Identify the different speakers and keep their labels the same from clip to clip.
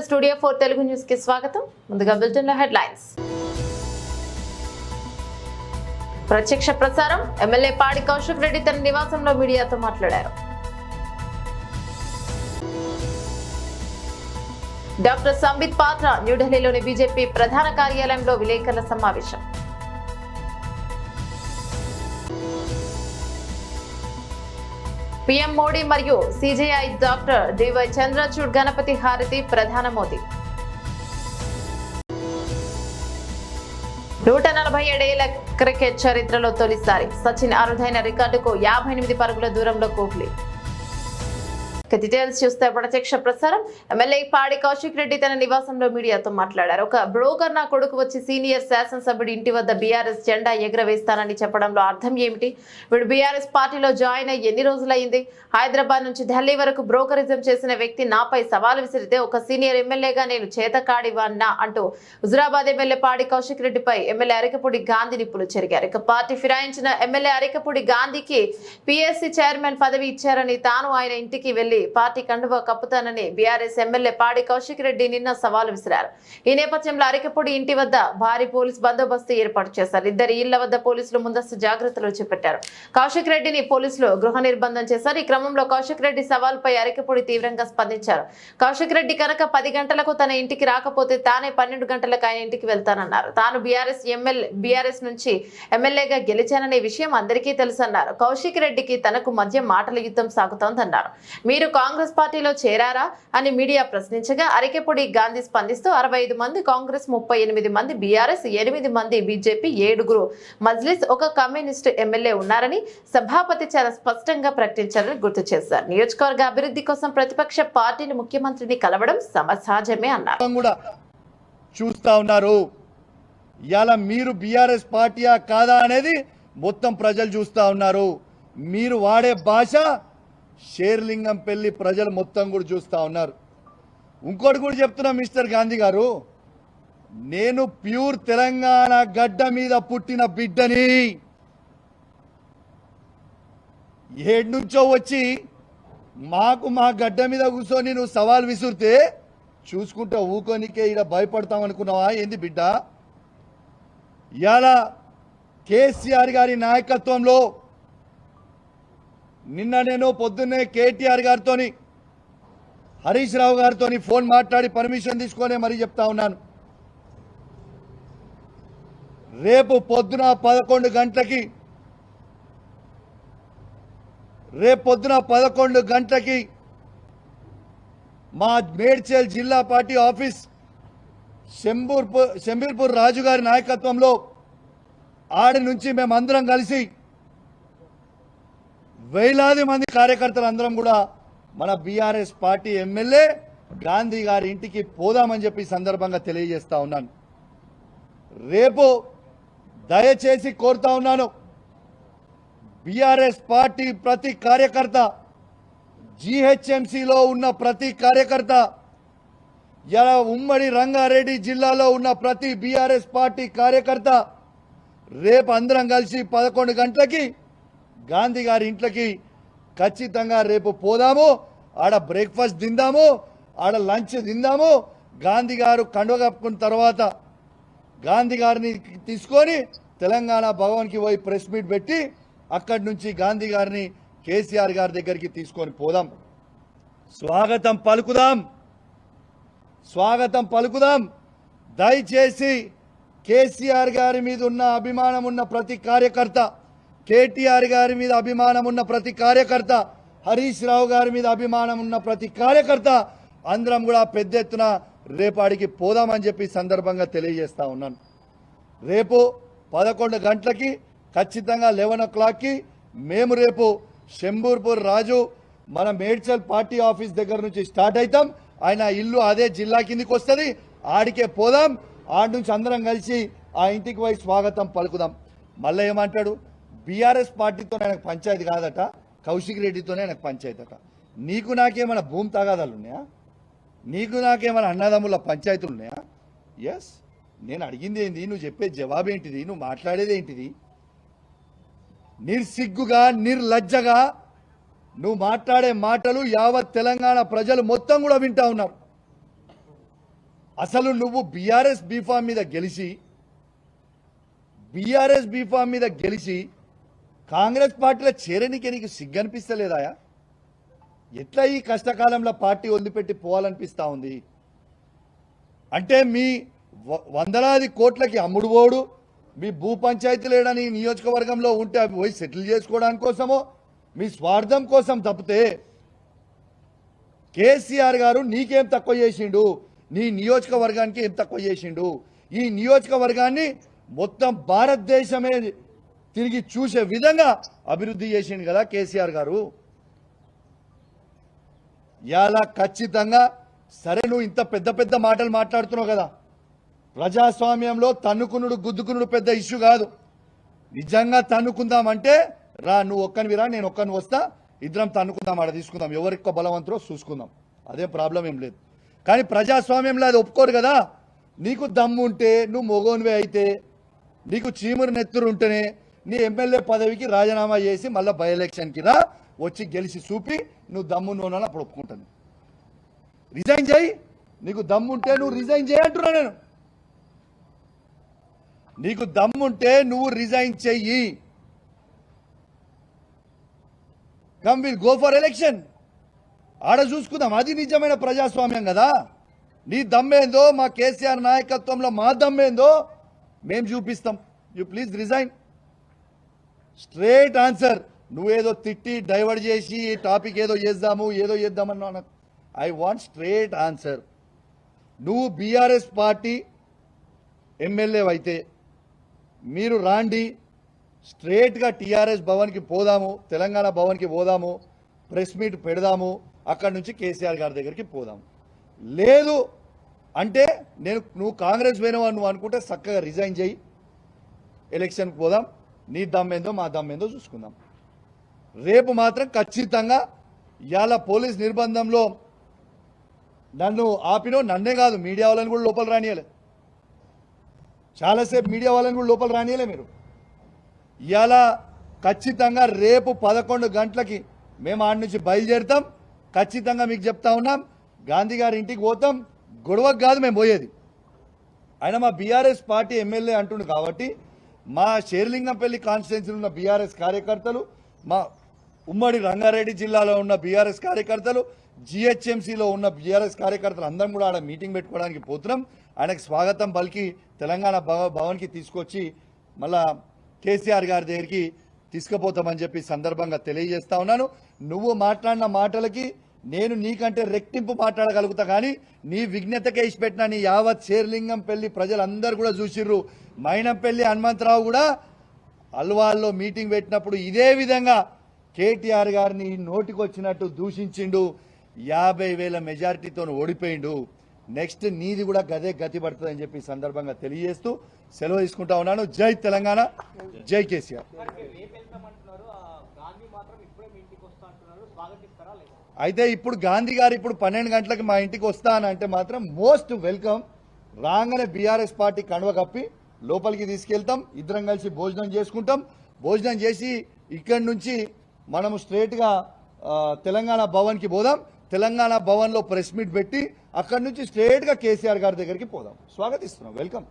Speaker 1: Studio 4 Telugu news కి స్వాగతం. ముందుగా బులెటిన్ లో హెడ్లైన్స్. ప్రత్యక్ష ప్రసారం. ఎమ్మెల్యే పాడి కౌశిక్ రెడ్డి తన నివాసంలో మీడియాతో మాట్లాడారు. డాక్టర్ సంబిత్ పాత్ర న్యూఢిల్లీలోని బీజేపీ ప్రధాన కార్యాలయంలో విలేకరుల సమావేశం. పీఎం మోడీ మరియు CJI doctor DY Chandrachud Ganapati హారతి ప్రధాన మోదీ. 147 ఏళ్ల క్రికెట్ చరిత్రలో తొలిసారి సచిన్ అరుదైన రికార్డుకు 58 పరుగుల దూరంలో కోహ్లీ. డీటెయిల్స్ చూస్తే ప్రత్యక్ష ప్రసారం. ఎమ్మెల్యే పాడి కౌశిక్ రెడ్డి తన నివాసంలో మీడియాతో మాట్లాడారు. ఒక బ్రోకర్ నా కొడుకు వచ్చి సీనియర్ శాసనసభ్యుడి ఇంటి వద్ద బీఆర్ఎస్ జెండా ఎగురవేస్తానని చెప్పడంలో అర్థం ఏమిటి? వీడు బీఆర్ఎస్ పార్టీలో జాయిన్ అయ్యి ఎన్ని రోజులైంది? హైదరాబాద్ నుంచి ఢిల్లీ వరకు బ్రోకరిజం చేసిన వ్యక్తి నాపై సవాలు విసిరితే ఒక సీనియర్ ఎమ్మెల్యేగా నేను చేతకాడివాన్నా అంటూ హుజురాబాద్ ఎమ్మెల్యే పాడి కౌశిక్ రెడ్డిపై ఎమ్మెల్యే అరికపూడి గాంధీ నిప్పులు చెరిగారు. ఇక పార్టీ ఫిరాయించిన ఎమ్మెల్యే అరికపూడి గాంధీకి పీఎస్సీ చైర్మన్ పదవి ఇచ్చారని, తాను ఆయన ఇంటికి వెళ్లి పార్టీ కండువా కప్పుతానని బీఆర్ఎస్ ఎమ్మెల్యే పాడి కౌశిక్ రెడ్డి నిన్న సవాలు విసిరారు. ఈ నేపథ్యంలో అరికపూడి ఇంటి వద్ద భారీ పోలీస్ బందోబస్తు ఏర్పాటు చేశారు. ఇద్దరి ఇళ్ల వద్ద పోలీసులు ముందస్తు జాగ్రత్తలు చేపట్టారు. కౌశిక్ రెడ్డిని పోలీసులు గృహ నిర్బంధం చేశారు. ఈ క్రమంలో కౌశిక్ రెడ్డి సవాల్పై అరికపూడి తీవ్రంగా స్పందించారు. కౌశిక్ రెడ్డి కనుక 10 గంటలకు తన ఇంటికి రాకపోతే తానే 12 గంటలకు ఆయన ఇంటికి వెళ్తానన్నారు. తాను బీఆర్ఎస్ నుంచి ఎమ్మెల్యేగా గెలిచాననే విషయం అందరికీ తెలుసన్నారు. కౌశిక్ రెడ్డికి తనకు మధ్య మాటల యుద్ధం సాగుతోందన్నారు. మీరు కాంగ్రెస్ పార్టీలో చేరారా అని మీడియా ప్రశ్నించగా అరికెపూడి గాంధీ స్పందిస్తూ 65 మంది కాంగ్రెస్, 38 మంది బీఆర్ఎస్, 8 మంది బీజేపీ, 7 మజ్లిస్, 1 కమ్యూనిస్టు ఎమ్మెల్యే ఉన్నారని సభాపతి చాలా స్పష్టంగా ప్రకటించారని గుర్తు చేశారు. నియోజకవర్గ అభివృద్ధి కోసం ప్రతిపక్ష పార్టీని ముఖ్యమంత్రిని కలవడం సహజమే అన్నారు.
Speaker 2: చూస్తా ఉన్నారు ఇయాల మీరు బీఆర్ఎస్ పార్టీయా కాదా అనేది మొత్తం ప్రజలు చూస్తా ఉన్నారు. మీరు వాడే భాష షేర్లింగం పెళ్లి ప్రజలు మొత్తం కూడా చూస్తా ఉన్నారు. ఇంకోటి కూడా చెప్తున్నా మిస్టర్ గాంధీ గారు, నేను ప్యూర్ తెలంగాణ గడ్డ మీద పుట్టిన బిడ్డని. ఏడు నుంచో వచ్చి మా గడ్డ మీద కూర్చొని నువ్వు సవాల్ విసురితే చూసుకుంటా ఊకోనికే ఇక్కడ భయపడతాం అనుకున్నావా ఏంది బిడ్డ? ఇవాళ కేసీఆర్ గారి నాయకత్వంలో నిన్న నేను పొద్దున్నే కేటీఆర్ గారితో, హరీష్ రావు గారితో ఫోన్ మాట్లాడి పర్మిషన్ తీసుకొని మరీ చెప్తా ఉన్నాను. రేపు పొద్దున 11 గంటలకి మా మేడ్చల్ జిల్లా పార్టీ ఆఫీస్ శంబీర్పూర్ రాజు గారి నాయకత్వంలో ఆడి నుంచి మేమందరం కలిసి వేలాది మంది కార్యకర్తలు అందరం కూడా మన బీఆర్ఎస్ పార్టీ ఎమ్మెల్యే గాంధీ గారి ఇంటికి పోదామని చెప్పి సందర్భంగా తెలియజేస్తా ఉన్నాను. రేపు దయచేసి కోరుతా ఉన్నాను, బీఆర్ఎస్ పార్టీ ప్రతి కార్యకర్త, జీహెచ్ఎంసీలో ఉన్న ప్రతి కార్యకర్త, ఇలా ఉమ్మడి రంగారెడ్డి జిల్లాలో ఉన్న ప్రతి బీఆర్ఎస్ పార్టీ కార్యకర్త రేపు అందరం కలిసి 11 గంటలకి గాంధీ గారి ఇంట్లోకి ఖచ్చితంగా రేపు పోదాము. ఆడ బ్రేక్ఫాస్ట్ తిందాము, ఆడ లంచ్ తిందాము. గాంధీ గారు కండువ కప్పుకున్న తర్వాత గాంధీ గారిని తీసుకొని తెలంగాణ భవన్కి పోయి ప్రెస్ మీట్ పెట్టి అక్కడి నుంచి గాంధీ గారిని కేసీఆర్ గారి దగ్గరికి తీసుకొని పోదాం. స్వాగతం పలుకుదాం. దయచేసి కేసీఆర్ గారి మీద ఉన్న అభిమానం ఉన్న ప్రతి కార్యకర్త, కేటీఆర్ గారి మీద అభిమానం ఉన్న ప్రతి కార్యకర్త, హరీష్ రావు గారి మీద అభిమానం ఉన్న ప్రతి కార్యకర్త అందరం కూడా పెద్ద ఎత్తున రేపాడికి పోదామని చెప్పి సందర్భంగా తెలియజేస్తా ఉన్నాను. రేపు 11 గంటలకి ఖచ్చితంగా 11 o'clockకి మేము రేపు శంబూర్పూర్ రాజు మన మేడ్చల్ పార్టీ ఆఫీస్ దగ్గర నుంచి స్టార్ట్ అవుతాం. ఆయన ఇల్లు అదే జిల్లా కిందికి వస్తుంది, ఆడికే పోదాం. ఆడి నుంచి అందరం కలిసి ఆ ఇంటికి పోయి స్వాగతం పలుకుదాం. మళ్ళీ ఏమంటాడు, బీఆర్ఎస్ పార్టీతో ఆయనకు పంచాయతీ కాదట, కౌశిక్ రెడ్డితోనే ఆయనకు పంచాయతీ అట. నీకు నాకేమైనా భూమి తగాదాలు ఉన్నాయా? నీకు నాకేమైనా అన్నదమ్ముల పంచాయతీలు ఉన్నాయా? ఎస్, నేను అడిగింది ఏంది, నువ్వు చెప్పే జవాబు ఏంటిది, నువ్వు మాట్లాడేది ఏంటిది? నిర్సిగ్గుగా నిర్లజ్జగా నువ్వు మాట్లాడే మాటలు యావత్ తెలంగాణ ప్రజలు మొత్తం కూడా వింటా ఉన్నారు. అసలు నువ్వు బీఆర్ఎస్ బీఫామ్ మీద గెలిచి కాంగ్రెస్ పార్టీలో చేరనికి నీకు సిగ్గనిపిస్తలేదాయా? ఎట్లా ఈ కష్టకాలంలో పార్టీ వదిలిపెట్టి పోవాలనిపిస్తా ఉంది? అంటే మీ వందలాది కోట్లకి అమ్ముడు పోడు, మీ భూ పంచాయతీ లేడని నియోజకవర్గంలో ఉంటే అవి పోయి సెటిల్ చేసుకోవడానికి కోసమో మీ స్వార్థం కోసం తప్పితే కేసీఆర్ గారు నీకేం తక్కువ చేసిండు? నీ నియోజకవర్గానికి ఏం తక్కువ చేసిండు? ఈ నియోజకవర్గాన్ని మొత్తం భారతదేశమే తిరిగి చూసే విధంగా అభివృద్ధి చేసిండు కదా కేసీఆర్ గారు. ఇలా ఖచ్చితంగా సరే, నువ్వు ఇంత పెద్ద పెద్ద మాటలు మాట్లాడుతున్నావు కదా, ప్రజాస్వామ్యంలో తన్నుకునుడు గుద్దుకునుడు పెద్ద ఇష్యూ కాదు. నిజంగా తన్నుకుందామంటే రా, నువ్వు ఒక్కనివి రా, నేను ఒక్కని వస్తా, ఇద్దరం తన్నుకుందాం, ఆడ తీసుకుందాం, ఎవరికి బలవంతులో చూసుకుందాం, అదే ప్రాబ్లం ఏం లేదు. కానీ ప్రజాస్వామ్యంలో అది ఒప్పుకోరు కదా. నీకు దమ్ము ఉంటే, నువ్వు మొగోనివే అయితే, నీకు చీమురు నెత్తురు ఉంటేనే నీ ఎమ్మెల్యే పదవికి రాజీనామా చేసి మళ్ళీ బై ఎలక్షన్కి రా, వచ్చి గెలిచి చూపి నువ్వు దమ్ము నోనాలి, అప్పుడు ఒప్పుకుంటాను. రిజైన్ చేయి, నీకు దమ్ముంటే నువ్వు రిజైన్ చేయి అంటున్నా నేను. నీకు దమ్ముంటే నువ్వు రిజైన్ చెయ్యి. Come will go for election, ఆడ చూసుకుందాం. అది నిజమైన ప్రజాస్వామ్యం కదా. నీ దమ్మేందో, మా కేసీఆర్ నాయకత్వంలో మా దమ్మేందో మేము చూపిస్తాం. You please resign. Straight answer. నువ్వేదో తిట్టి డైవర్ట్ చేసి టాపిక్ ఏదో చేద్దామన్నా, ఐ వాంట్ స్ట్రేట్ ఆన్సర్. నువ్వు బీఆర్ఎస్ పార్టీ ఎమ్మెల్యే అయితే మీరు రాండి, స్ట్రేట్గా టీఆర్ఎస్ భవన్కి పోదాము, తెలంగాణ భవన్కి పోదాము, ప్రెస్ మీట్ పెడదాము, అక్కడి నుంచి కేసీఆర్ గారి దగ్గరికి పోదాము. లేదు అంటే నువ్వు కాంగ్రెస్ పోయినవా నువ్వు అనుకుంటే చక్కగా రిజైన్ చేయి, ఎలక్షన్కి పోదాం, నీ దమ్మేందో మా దమ్మేందో చూసుకుందాం. రేపు మాత్రం ఖచ్చితంగా ఇవాళ పోలీస్ నిర్బంధంలో నన్ను ఆపినో, నన్నే కాదు మీడియా వాళ్ళని కూడా లోపల రానియలే, చాలాసేపు మీడియా వాళ్ళని కూడా లోపల రానియలే మీరు. ఇవాళ ఖచ్చితంగా రేపు 11 గంటలకి మేము ఆడ నుంచి బయలుదేరుతాం. ఖచ్చితంగా మీకు చెప్తా ఉన్నాం, గాంధీ గారి ఇంటికి పోతాం. గొడవకు కాదు మేము పోయేది. ఆయన మా బీఆర్ఎస్ పార్టీ ఎమ్మెల్యే అంటుండు కాబట్టి మా షేర్లింగంపల్లి కాన్స్టిట్యున్సీలో ఉన్న బీఆర్ఎస్ కార్యకర్తలు, మా ఉమ్మడి రంగారెడ్డి జిల్లాలో ఉన్న బీఆర్ఎస్ కార్యకర్తలు, జిహెచ్ఎంసీలో ఉన్న బీఆర్ఎస్ కార్యకర్తలు అందరం కూడా ఆడ మీటింగ్ పెట్టుకోవడానికి పోతున్నాం. ఆయనకు స్వాగతం పలికి తెలంగాణ భవన్కి తీసుకొచ్చి మళ్ళా కేసీఆర్ గారి దగ్గరికి తీసుకుపోతామని చెప్పి సందర్భంగా తెలియజేస్తా ఉన్నాను. నువ్వు మాట్లాడిన మాటలకి నేను నీకంటే రెట్టింపు మాట్లాడగలుగుతా, కానీ నీ విజ్ఞతకే ఇచ్చిపెట్టిన నీ యావత్ షేర్లింగంపల్లి ప్రజలందరూ కూడా చూసిర్రు. మైనంపల్లి హనుమంతరావు కూడా అల్వాల్లో మీటింగ్ పెట్టినప్పుడు ఇదే విధంగా కేటీఆర్ గారిని నోటికొచ్చినట్టు దూషించిండు. 50,000 మెజారిటీతో ఓడిపోయిండు. నెక్స్ట్ నీది కూడా గదే గతి పడుతుందని చెప్పి సందర్భంగా తెలియజేస్తూ సెలవు తీసుకుంటా ఉన్నాను. జై తెలంగాణ, జై కేసీఆర్. అయితే ఇప్పుడు గాంధీ గారు ఇప్పుడు 12 గంటలకు మా ఇంటికి వస్తా అని అంటే మాత్రం మోస్ట్ వెల్కమ్. రాగానే బీఆర్ఎస్ పార్టీ కండువ కప్పి లోపలికి తీసుకెళ్తాం, ఇద్దరం కలిసి భోజనం చేసుకుంటాం. భోజనం చేసి ఇక్కడి నుంచి మనము స్ట్రేట్గా తెలంగాణ భవన్కి పోదాం. తెలంగాణ భవన్లో ప్రెస్ మీట్ పెట్టి అక్కడి నుంచి స్ట్రేట్గా కేసీఆర్ గారి దగ్గరికి పోదాం. స్వాగతిస్తున్నాం, వెల్కమ్.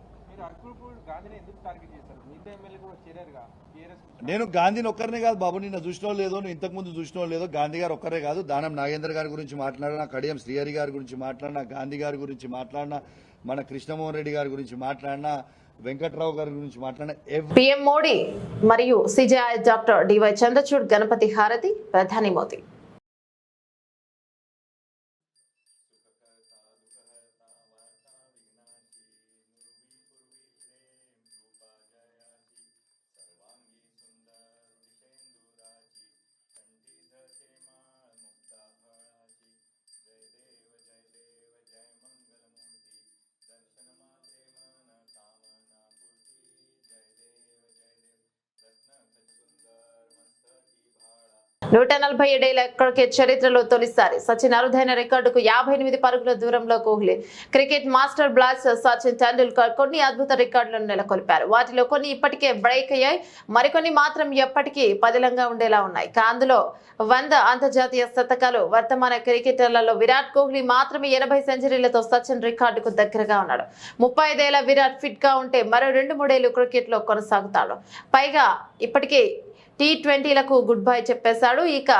Speaker 2: నేను గాంధీని ఒక్కరినే కాదు బాబు, నిన్న చూసినో లేదో, నువ్వు ఇంతకుముందు చూసినో లేదో, గాంధీ గారు ఒక్కరే కాదు, దానం నాగేంద్ర గారి గురించి మాట్లాడినా, కడియం శ్రీహరి గారి గురించి మాట్లాడినా, గాంధీ గారి గురించి మాట్లాడినా, మన కృష్ణమోహన్ రెడ్డి గారి గురించి మాట్లాడినా, వెంకట్రావు గారి గురించి మాట్లాడినా.
Speaker 1: పీఎం మోడీ మరియు CJI doctor DY Chandrachud Ganapati హారతి ప్రధాని మోదీ. 147 క్రికెట్ చరిత్రలో తొలిసారి సచిన్ అరుదైన రికార్డుకు 58 పరుగుల దూరంలో Kohli. Cricket master blaster Sachin Tendulkar కొన్ని అద్భుత రికార్డులను నెలకొల్పారు. వాటిలో కొన్ని ఇప్పటికే బ్రేక్ అయ్యాయి, మరికొన్ని మాత్రం ఎప్పటికీ పదిలంగా ఉండేలా ఉన్నాయి. అందులో 100 అంతర్జాతీయ శతకాలు. వర్తమాన క్రికెటర్లలో విరాట్ కోహ్లీ మాత్రమే 80 సెంచరీలతో సచిన్ రికార్డుకు దగ్గరగా ఉన్నాడు. 35 ఏళ్ల విరాట్ ఫిట్ గా ఉంటే మరో 2-3 ఏళ్లు క్రికెట్ లో కొనసాగుతాడు. పైగా ఇప్పటికే T20లకు గుడ్ బై చెప్పేశాడు. ఇక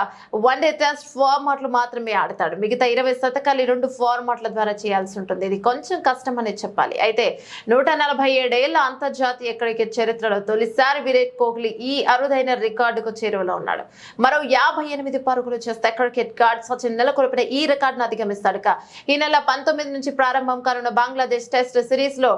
Speaker 1: వన్డే టెస్ట్ ఫార్మాట్లు మాత్రమే ఆడతాడు. మిగతా 20 శతకాలు 2 ఫార్మాట్ల ద్వారా చేయాల్సి ఉంటుంది. ఇది కొంచెం కష్టం అని చెప్పాలి. అయితే 147 ఏళ్ల అంతర్జాతీయ క్రికెట్ చరిత్రలో తొలిసారి విరాట్ కోహ్లీ ఈ అరుదైన రికార్డుకు చేరువలో ఉన్నాడు. మరో 58 పరుగులు చేస్తే క్రికెట్ గాడ్ సచిన్ నెలకొల్పిన ఈ రికార్డును అధిగమిస్తాడు. ఈ నెల 19 నుంచి ప్రారంభం కానున్న బంగ్లాదేశ్ టెస్ట్ సిరీస్ లో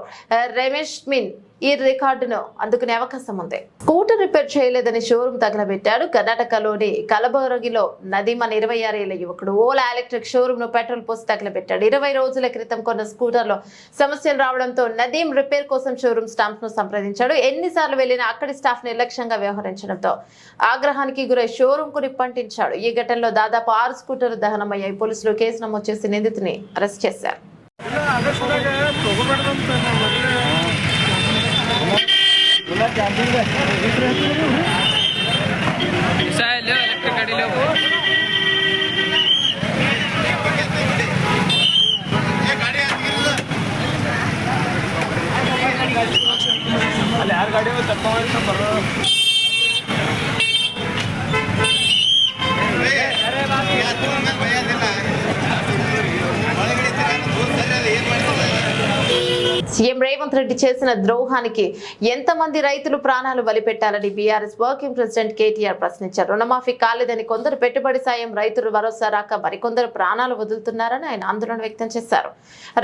Speaker 1: రమేష్ మిన్ ఈ రికార్డును అందుకునే అవకాశం ఉంది. స్కూటర్ రిపేర్ చేయలేదని షోరూమ్ తగలబెట్టాడు. కర్ణాటకలోని కలబురగిలో నదీమ్ అనే 26 ఏళ్ల యువకుడు ఓలా ఎలక్ట్రిక్ షోరూమ్ ను పెట్రోల్ పోసి తగలబెట్టాడు. 20 రోజుల క్రితం కొన్న స్కూటర్ లో సమస్యలు రావడంతో నదీమ్ రిపేర్ కోసం షోరూమ్ స్టాఫ్ ను సంప్రదించాడు. ఎన్నిసార్లు వెళ్లినా అక్కడి స్టాఫ్ నిర్లక్ష్యంగా వ్యవహరించడంతో ఆగ్రహానికి గురై షోరూమ్ కు నిప్పంటించాడు. ఈ ఘటనలో దాదాపు 6 స్కూటర్లు దహనమయ్యాయి. పోలీసులు కేసు నమోదు చేసి నిందితుని అరెస్ట్ చేశారు.
Speaker 3: ಎಲೆಕ್ಟ್ರಿಕ್ ಗಾಡಿ ಲೇವು ಅಲ್ಲಿ ಯಾರು ಗಾಡಿ ತಪ್ಪ ಬರೋ
Speaker 1: సీఎం రేవంత్ రెడ్డి చేసిన ద్రోహానికి ఎంతమంది రైతులు ప్రాణాలు బలిపెట్టాలని బీఆర్ఎస్ వర్కింగ్ ప్రెసిడెంట్ కేటీఆర్ ప్రశ్నించారు. రుణమాఫీ కాలేదని కొందరు పెట్టుబడి సాయం, రైతులు భరోసా రాక మరికొందరు ప్రాణాలు వదులుతున్నారని ఆయన ఆందోళన వ్యక్తం చేశారు.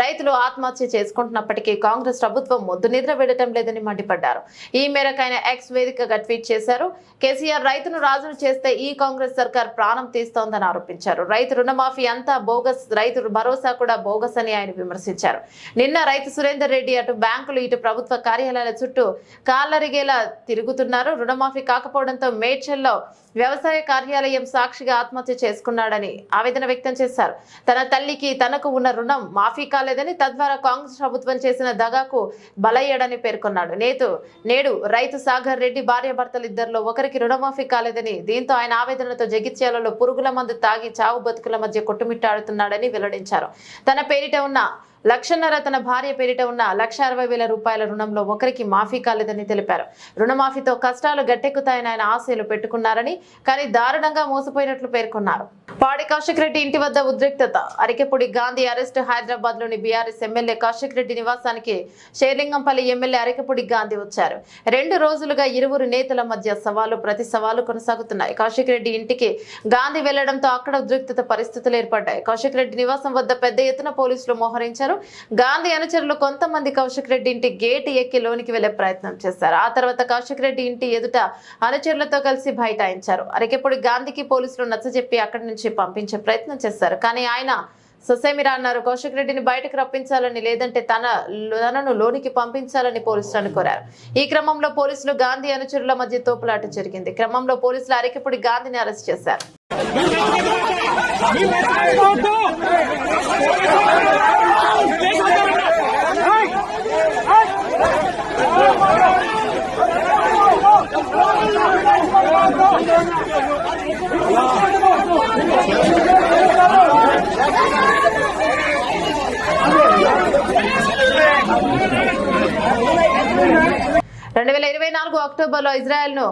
Speaker 1: రైతులు ఆత్మహత్య చేసుకుంటున్నప్పటికీ కాంగ్రెస్ ప్రభుత్వం మొద్దు నిద్ర వేయడం లేదని మండిపడ్డారు. ఈ మేరకు ఆయన ఎక్స్ వేదికగా ట్వీట్ చేశారు. కేసీఆర్ రైతును రాజును చేస్తే ఈ కాంగ్రెస్ సర్కార్ ప్రాణం తీస్తోందని ఆరోపించారు. రైతు రుణమాఫీ అంతా బోగస్, రైతు భరోసా కూడా బోగస్ అని ఆయన విమర్శించారు. నిన్న రైతు సురేందర్ రెడ్డి అటు బ్యాంకులు ఇటు ప్రభుత్వ కార్యాలయాల చుట్టూ కాళ్లరిగేలా తిరుగుతున్నారు. రుణమాఫీ కాకపోవడంతో మేడ్చల్లో వ్యవసాయ కార్యాలయం సాక్షిగా ఆత్మహత్య చేసుకున్నాడని ఆవేదన వ్యక్తం చేశారు. తన తల్లికి తనకు ఉన్న రుణం మాఫీ కాలేదని, తద్వారా కాంగ్రెస్ ప్రభుత్వం చేసిన దగాకు బలయ్యాడని పేర్కొన్నాడు. నేడు రైతు సాగర్ రెడ్డి భార్యాభర్తలు ఇద్దరిలో ఒకరికి రుణమాఫీ కాలేదని, దీంతో ఆయన ఆవేదనతో జగిత్యాలలో పురుగుల మందు తాగి చావు బతుకుల మధ్య కొట్టుమిట్టాడుతున్నాడని వెల్లడించారు. తన పేరిట ఉన్న 1,50,000, తన భార్య పేరిట ఉన్న 1,60,000 రూపాయల రుణంలో ఒకరికి మాఫీ కాలేదని తెలిపారు. రుణమాఫీతో కష్టాలు గట్టెక్కుతాయని ఆయన ఆశలు పెట్టుకున్నారని, కానీ దారుణంగా మోసపోయినట్లు పేర్కొన్నారు. పాడి కౌశిక్ రెడ్డి ఇంటి వద్ద ఉద్రిక్తత. అరికెపూడి గాంధీ అరెస్టు. హైదరాబాద్ లోని బీఆర్ఎస్ ఎమ్మెల్యే కౌశిక్ రెడ్డి నివాసానికి షేర్లింగంపల్లి ఎమ్మెల్యే అరికెపూడి గాంధీ వచ్చారు. 2 రోజులుగా ఇరువురు నేతల మధ్య సవాలు ప్రతి సవాలు కొనసాగుతున్నాయి. కౌశిక్ రెడ్డి ఇంటికి గాంధీ వెళ్లడంతో అక్కడ ఉద్రిక్తత పరిస్థితులు ఏర్పడ్డాయి. కౌశిక్ రెడ్డి నివాసం వద్ద పెద్ద ఎత్తున పోలీసులు మోహరించారు. గాంధీ అనుచరులు కొంతమంది కౌశిక్ రెడ్డి ఇంటి గేటు ఎక్కి లోనికి వెళ్లే ప్రయత్నం చేశారు. ఆ తర్వాత కౌశిక్ రెడ్డి ఇంటి ఎదుట అనుచరులతో కలిసి బైఠాయించారు. అరికెపూడి గాంధీకి పోలీసులు నచ్చజెప్పి అక్కడి నుంచి పంపించే ప్రయత్నం చేశారు. కానీ ఆయన ససేమిరా అన్నారు. కౌశిక్ రెడ్డిని బయటకు రప్పించాలని, లేదంటే తనను లోనికి పంపించాలని పోలీసులను కోరారు. ఈ క్రమంలో పోలీసులు గాంధీ అనుచరుల మధ్య తోపులాట జరిగింది. క్రమంలో పోలీసులు అరికెపూడి గాంధీని అరెస్ట్ చేశారు. అక్టోబర్లో ఇజ్రాయెల్ను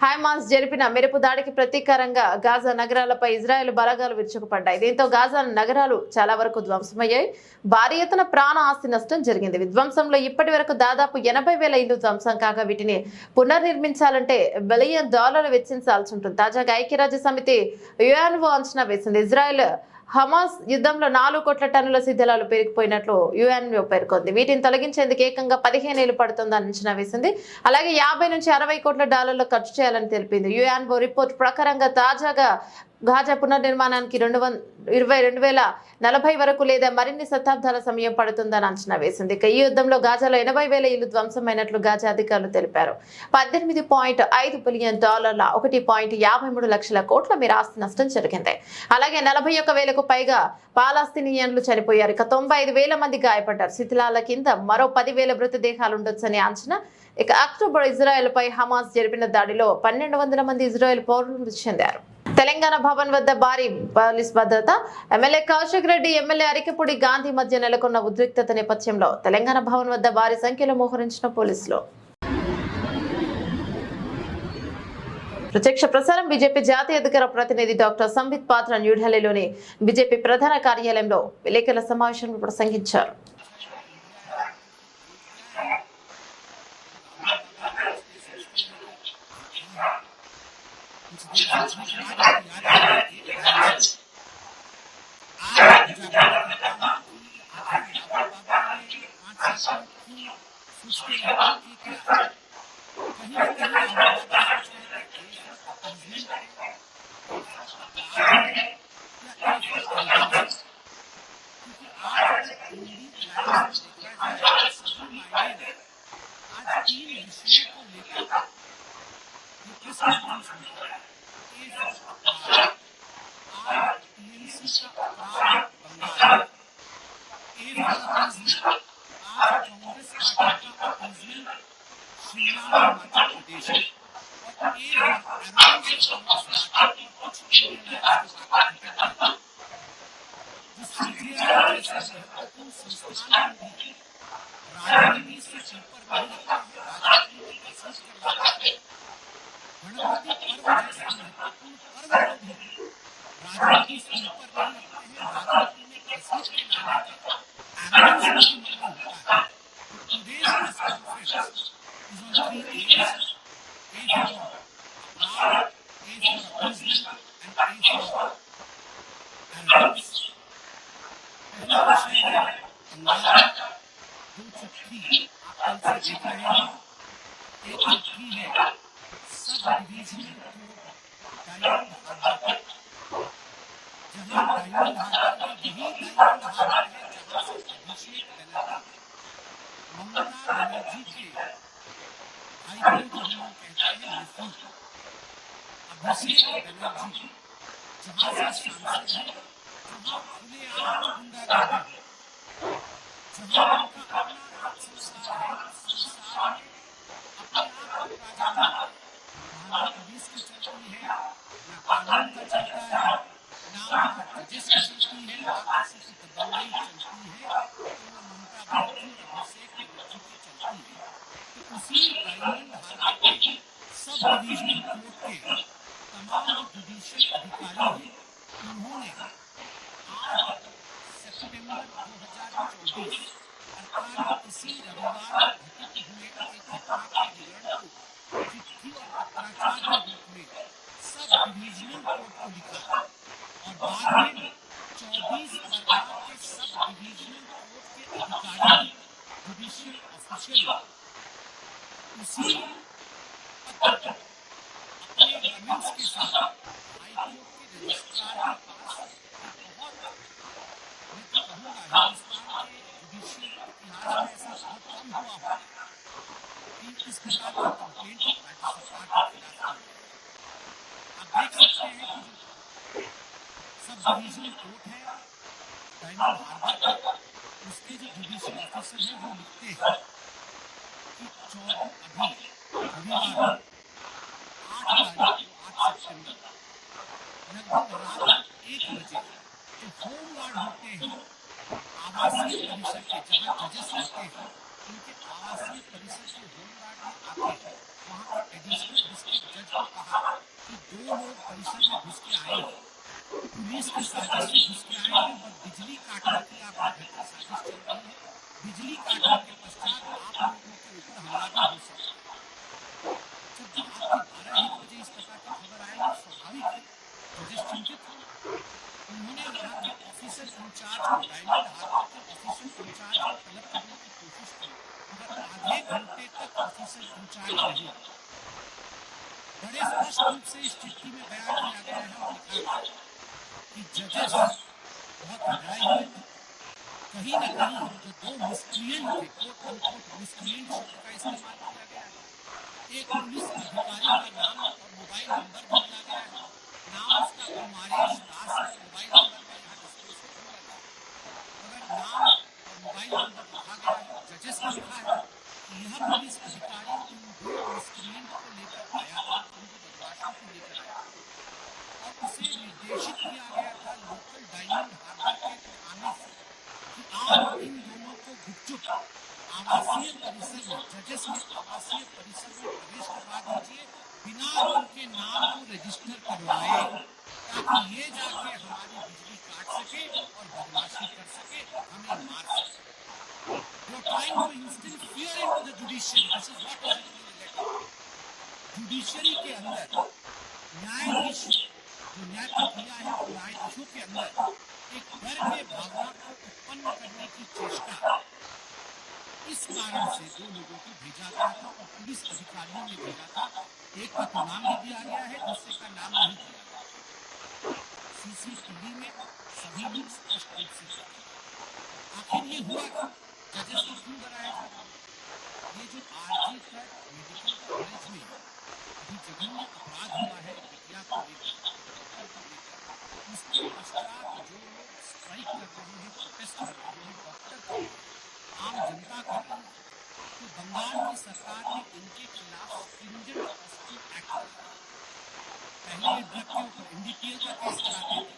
Speaker 1: హమాస్ జరిపిన మెరుపు దాడికి ప్రతీకారంగా గాజా నగరాలపై ఇజ్రాయెల్ బలగాలు విరుచుకుపడ్డాయి. దీంతో గాజా నగరాలు చాలా వరకు ధ్వంసమయ్యాయి. భారీ ఎత్తున ప్రాణ ఆస్తి నష్టం జరిగింది. విధ్వంసంలో ఇప్పటి వరకు దాదాపు 80,000 ఇళ్లు ధ్వంసం కాగా వీటిని పునర్నిర్మించాలంటే $1 బిలియన్ వెచ్చించాల్సి ఉంటుంది. తాజాగా ఐక్యరాజ్య సమితి యుఎన్ఓ అంచనా వేసింది. ఇజ్రాయెల్ హమాస్ యుద్ధంలో 4 కోట్ల టన్నుల శిథిలాలు పెరిగిపోయినట్లు యుఎన్ఓ పేర్కొంది. వీటిని తొలగించేందుకు ఏకంగా 15 ఏళ్లు పడుతుందని అంచనా వేసింది. అలాగే $50 నుంచి $60 కోట్ల ఖర్చు చేయాలని తెలిపింది. యుఎన్ఓ రిపోర్ట్ ప్రకారంగా తాజాగా గాజా పునర్నిర్మాణానికి 2040 వరకు లేదా మరిన్ని శతాబ్దాల సమయం పడుతుందని అంచనా వేసింది. ఇక ఈ యుద్ధంలో గాజాలో 80,000 ఇళ్లు ధ్వంసమైనట్లు గాజా అధికారులు తెలిపారు. $18.5 బిలియన్, 1.53 లక్షల కోట్ల మేర ఆస్తి నష్టం జరిగింది. అలాగే 41,000కు పైగా పాలస్తీనియన్లు చనిపోయారు. ఇక 95,000 మంది గాయపడ్డారు. శిథిలాల కింద మరో 10,000 మృతదేహాలు ఉండొచ్చని అంచనా. ఇక అక్టోబర్ ఇజ్రాయెల్ పై హమాస్ జరిపిన దాడిలో 1,200 మంది ఇజ్రాయెల్ పౌరులు మృతి చెందారు. తెలంగాణ భవన్ వద్ద భారీ పోలీస్ భద్రత. ఎమ్మెల్యే కౌశిక్ రెడ్డి, ఎమ్మెల్యే అరికపూడి గాంధీ మధ్య నెలకొన్న ఉద్రిక్తత నేపథ్యంలో తెలంగాణ భవన్ వద్ద భారీ సంఖ్యలో మోహరించిన పోలీసులు. ప్రత్యక్ష ప్రసారం. బీజేపీ జాతీయ అధికార ప్రతినిధి డాక్టర్ సంబిత్ పాత్ర న్యూఢిల్లీలోని బీజేపీ ప్రధాన కార్యాలయంలో విలేకరుల సమావేశంలో ప్రసంగించారు.
Speaker 4: बड़े स्पष्ट रूप से इस चिट्ठी में बयान किया गया है और लिखा है कि जजेस बहुत घबराए हुए थे। कहीं न कहीं जो दो मिसक्रिएंट थे, कोट अनकोट मिसक्रिएंट शब्द का इस्तेमाल किया गया है। एक पुलिस अधिकारी का नाम और मोबाइल नंबर भी दिया गया है। नाम उसका कुमारेश दास है, मोबाइल नंबर में यहाँ डिस्क्लोज करूंगा नहीं। मगर नाम और मोबाइल नंबर लिखा गया है, जजेस ने लिखा है कि यह पुलिस अधिकारी उन दो मिसक्रिएंट को लेकर आया था, उनको बदमाशों को लेकर आया था और उसे निर्देशित किया गया था लोकल डायमंड हार्बर के थाने से कि आप इन दोनों को गुपचुप आवासीय परिसर में, जजेस ने आवासीय परिसर में प्रवेश करवा दीजिए बिना उनके नाम को रजिस्टर करवाए, ताकि ये जाके हमारी बिजली काट सके और बदमाशी कर सके, हमें मार सके। You're trying to instill fear into the judiciary. This is what is actually related. Judiciary के अंदर न्यायाधीश जो न्याय प्रक्रिया है, न्यायाधीशों के अंदर एक डर के भावना को उत्पन्न करने की चेष्टा, इस कारण से दो लोगों को भेजा गया था और पुलिस अधिकारियों ने भेजा था। एक का तो नाम भी दिया गया है, दूसरे का नाम नहीं दिया गया। सीसीटीवी में सभी लोग स्पष्ट रूप से देखे। आखिर ये हुआ क्या? जजेस को क्यों डराया था? ये जो आरजी का मेडिकल कॉलेज में अभी जघन्य अपराध हुआ है विद्या को लेकर, उसके पश्चात जो लोग स्ट्राइक कर रहे हैं, प्रोटेस्ट कर रहे हैं, डॉक्टर कर रहे हैं, आम जनता कर रही है, तो बंगाल की सरकार ने इनके खिलाफ स्ट्रिंजेंट प्रोसिक्यूशन एक्ट बनाया। पहले ये ड्रग के ऊपर एनडीपीएल का केस कराते थे,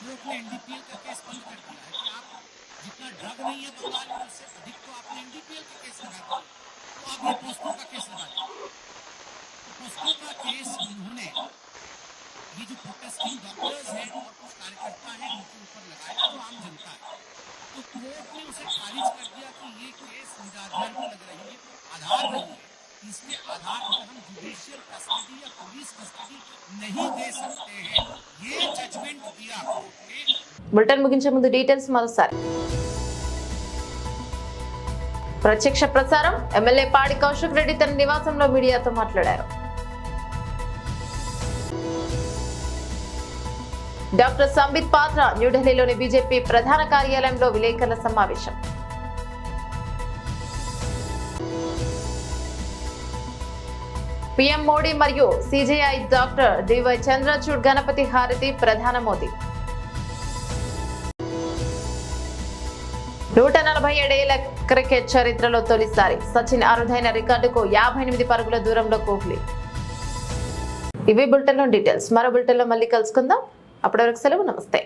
Speaker 4: कोर्ट ने एनडीपीएल का केस बंद कर दिया है कि आप जितना ड्रग नहीं है बंगाल में उससे अधिक तो आपने एनडीपीएल का केस लगा दिया, तो आप ये पोस्को का केस लगा दिया। तो पोस्को का केस इन्होंने ये जो प्रोटेस्टिंग डॉक्टर्स हैं और कुछ कार्यकर्ता हैं उनके ऊपर लगाया, जो आम जनता है, तो कोर्ट ने उसे खारिज कर दिया कि ये केस निराधार को लग रही है, आधार नहीं है, इसके आधार पर हम जुडिशियल कस्टडी या पुलिस कस्टडी नहीं दे सकते हैं। ये जजमेंट दिया कोर्ट ने।
Speaker 1: బులెటిన్ ముగించే ముందు డీటెయిల్స్ మరోసారి. ప్రత్యక్ష ప్రసారం. ఎమ్మెల్యే పాడి కౌశిక్ రెడ్డి తన నివాసంలో మీడియాతో మాట్లాడారు. డాక్టర్ సంబిత్ పాత్ర న్యూఢిల్లీలోని బీజేపీ ప్రధాన కార్యాలయంలో విలేకరుల సమావేశం. పీఎం మోడీ మరియు CJI doctor DY Chandrachud Ganapati హారతి ప్రధాన మోదీ. 147 క్రికెట్ చరిత్రలో తొలిసారి సచిన్ అరుదైన రికార్డుకు 58 పరుగుల దూరంలో కోహ్లీ. ఇవి బులెటిన్లో డీటెయిల్స్. మరో బులెటిన్లో మళ్ళీ కలుసుకుందాం. అప్పటి వరకు సెలవు. నమస్తే.